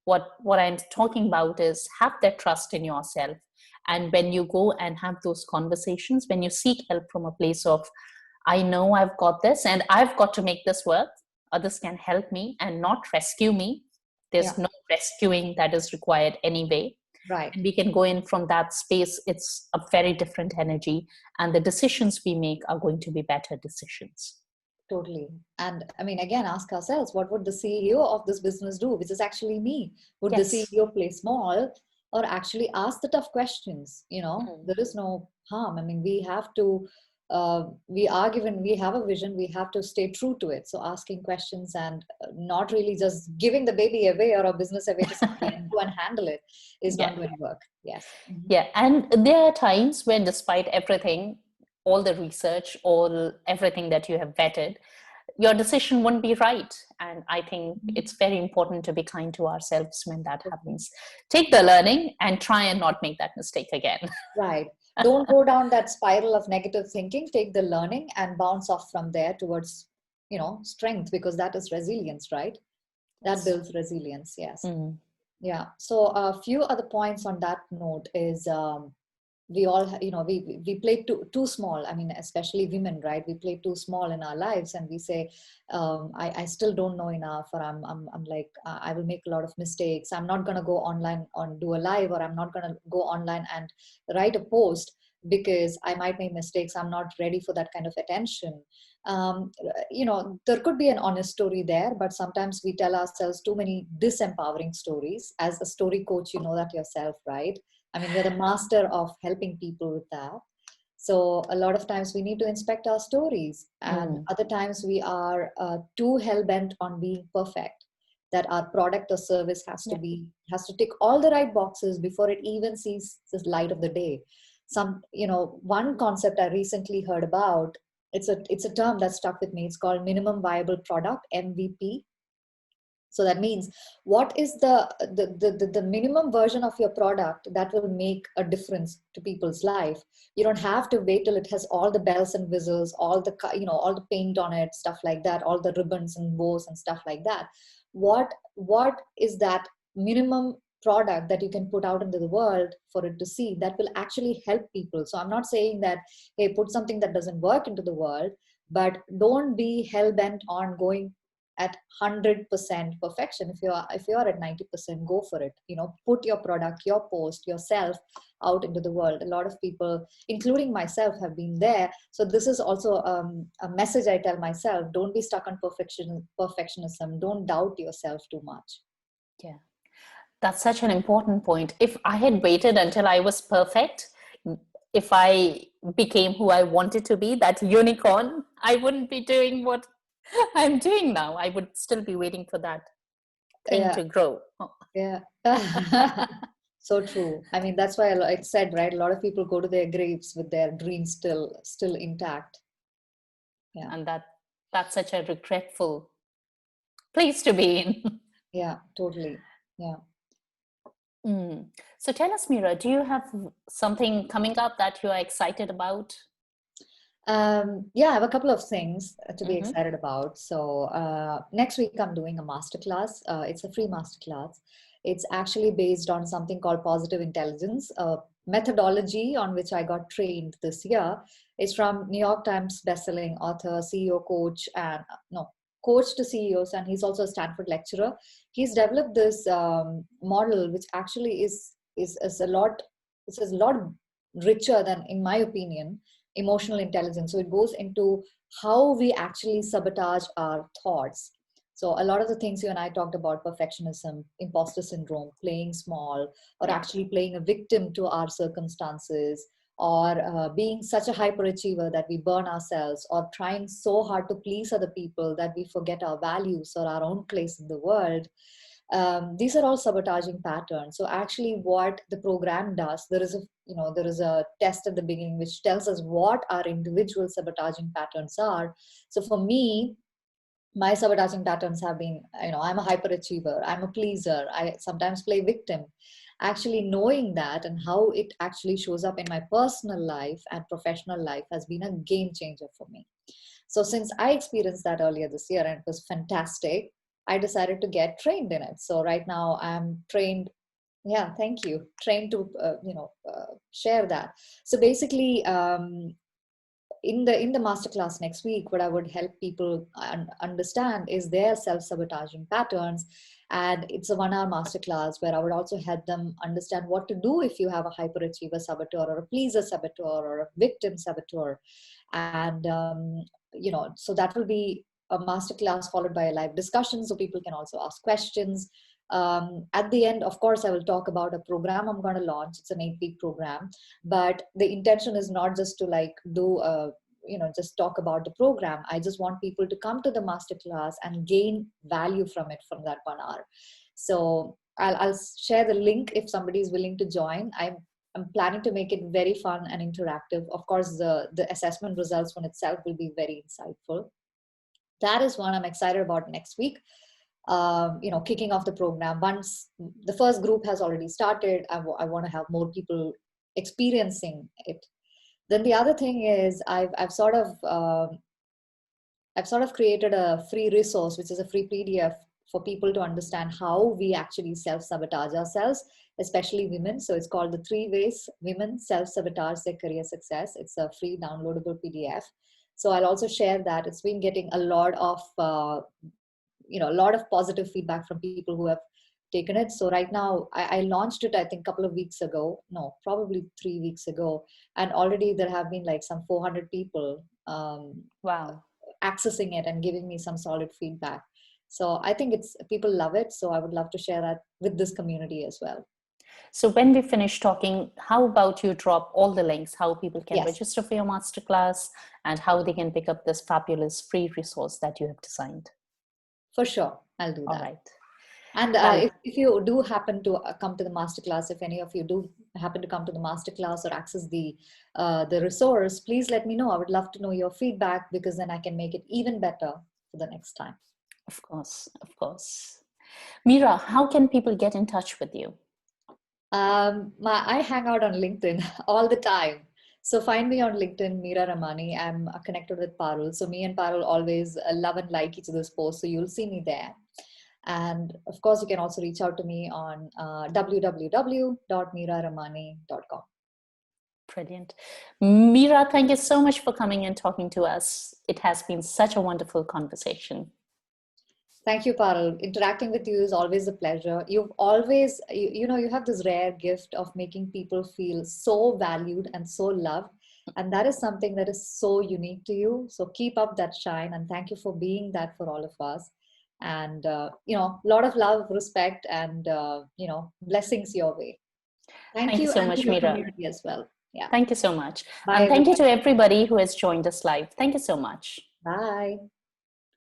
What I'm talking about is have that trust in yourself. And when you go and have those conversations, when you seek help from a place of, I know I've got this and I've got to make this work, others can help me and not rescue me. There's Yeah. no rescuing that is required anyway, Right. and we can go in from that space. It's a very different energy, and the decisions we make are going to be better decisions. Totally. And I mean, again, ask ourselves, what would the CEO of this business do? Which is actually me. Would the Yes. CEO play small or actually ask the tough questions? Mm. There is no harm. I mean, we have to, we have a vision, we have to stay true to it. So asking questions and not really just giving the baby away or a business away to somebody and go and handle it is Yeah. not going to work. Yes. Mhm. Yeah. And there are times when, despite everything, all the research, all everything that you have vetted, your decision wouldn't be right. And I think Mhm. it's very important to be kind to ourselves when that Okay. happens. Take the learning and try and not make that mistake again. Right. Don't go down that spiral of negative thinking. Take the learning and bounce off from there towards, strength, because that is resilience, right? That Yes. builds resilience. Yes. Mm. Yeah. So a few other points on that note is we all we play too small. I mean, especially women, right? We play too small in our lives, and we say I still don't know enough, or I'm like I will make a lot of mistakes. I'm not going to go online on do a live, or I'm not going to go online and write a post because I might make mistakes. I'm not ready for that kind of attention. There could be an honest story there, but sometimes we tell ourselves too many disempowering stories. As a story coach, you know that yourself, right? I mean, you're the master of helping people with that. So a lot of times we need to inspect our stories, and Mm. other times we are too hell bent on being perfect. That our product or service Yeah. has to tick all the right boxes before it even sees the light of the day. One concept I recently heard about. It's a term that stuck with me. It's called minimum viable product (MVP). So that means what is the minimum version of your product that will make a difference to people's life. You don't have to wait till it has all the bells and whistles, all the paint on it, stuff like that, all the ribbons and bows and stuff like that. What is that minimum product that you can put out into the world for it to see that will actually help people? So I'm not saying that, hey, put something that doesn't work into the world, but don't be hell bent on going at 100% perfection. If you're at 90%, go for it. Put your product, your post, yourself out into the world. A lot of people, including myself, have been there. So this is also a message I tell myself: don't be stuck on perfectionism. Don't doubt yourself too much. Yeah. That's such an important point. If I had waited until I was perfect, if I became who I wanted to be, that unicorn, I wouldn't be doing what I'm doing now. I would still be waiting for that thing Yeah. to grow. Oh. Yeah. So true. I mean, that's why I said, right, a lot of people go to their graves with their dreams still intact. Yeah. And that's such a regretful place to be in. Yeah, totally. Yeah. Mm. So tell us, Mira, do you have something coming up that you are excited about? Yeah, I have a couple of things to be Mm-hmm. excited about. So next week I'm doing a masterclass. It's a free masterclass. It's actually based on something called positive intelligence, a methodology on which I got trained this year. It's from New York Times bestselling author, CEO, coach, and no, coach to CEOs, and he's also a Stanford lecturer. He's developed this model, which actually is a lot. It's a lot richer than, in my opinion, emotional intelligence. So it goes into how we actually sabotage our thoughts. So a lot of the things you and I talked about, perfectionism, imposter syndrome, playing small, or Yeah. actually playing a victim to our circumstances, or being such a hyperachiever that we burn ourselves, or trying so hard to please other people that we forget our values or our own place in the world. These are all sabotaging patterns. So actually what the program does, there is a test at the beginning which tells us what our individual sabotaging patterns are. So for me, my sabotaging patterns have been, I'm a hyperachiever, I'm a pleaser, I sometimes play victim. Actually knowing that and how it actually shows up in my personal life and professional life has been a game changer for me. So since I experienced that earlier this year and it was fantastic, I decided to get trained in it. So right now I'm trained. Yeah, thank you. Trained to share that. So basically, in the masterclass next week, what I would help people understand is their self-sabotaging patterns. And it's a 1 hour masterclass where I would also help them understand what to do if you have a hyperachiever saboteur or a pleaser saboteur or a victim saboteur. And so that will be a masterclass followed by a live discussion, so people can also ask questions. At the end, of course, I will talk about a program I'm going to launch. It's an 8-week program, but the intention is not just to like do a just talk about the program. I just want people to come to the masterclass and gain value from it, from that 1 hour. So I'll share the link if somebody is willing to join. I'm planning to make it very fun and interactive. Of course, the assessment results on itself will be very insightful. That is one I'm excited about next week. Kicking off the program. Once the first group has already started, I want to have more people experiencing it. Then the other thing is I've sort of created a free resource, which is a free PDF for people to understand how we actually self-sabotage ourselves, especially women. So it's called The 3 Ways Women Self-Sabotage Their Career Success. It's a free downloadable PDF. So I'll also share that. It's been getting a lot of positive feedback from people who have taken it. So right now I launched it, I think a couple of weeks ago, no, probably 3 weeks ago. And already there have been like some 400 people Wow. accessing it and giving me some solid feedback. So I think people love it. So I would love to share that with this community as well. So when we finish talking, how about you drop all the links, how people can Yes, register for your masterclass and how they can pick up this fabulous free resource that you have designed? for sure. I'll do All that. right. And Well, if you do happen to come to the masterclass, if any of you do happen to come to the masterclass or access the resource, please let me know. I would love to know your feedback, because then I can make it even better for the next time. of course, of course. Meera, how can people get in touch with you? I hang out on LinkedIn all the time. So find me on LinkedIn, Meera Remani. I'm connected with Parul. So me and Parul always love and like each other's posts. So you'll see me there. And of course, you can also reach out to me on www.meeraramani.com. Brilliant. Meera, thank you so much for coming and talking to us. It has been such a wonderful conversation. Thank you, Parul. Interacting with you is always a pleasure. You've always, you have this rare gift of making people feel so valued and so loved. And that is something that is so unique to you. So keep up that shine. And thank you for being that for all of us. And, a lot of love, respect, and, blessings your way. Thank Thank you you. so And to much, your Meera. community as well. Yeah. Thank you so much. Bye, And thank you everyone. to everybody who has joined us live. Thank you so much. Bye.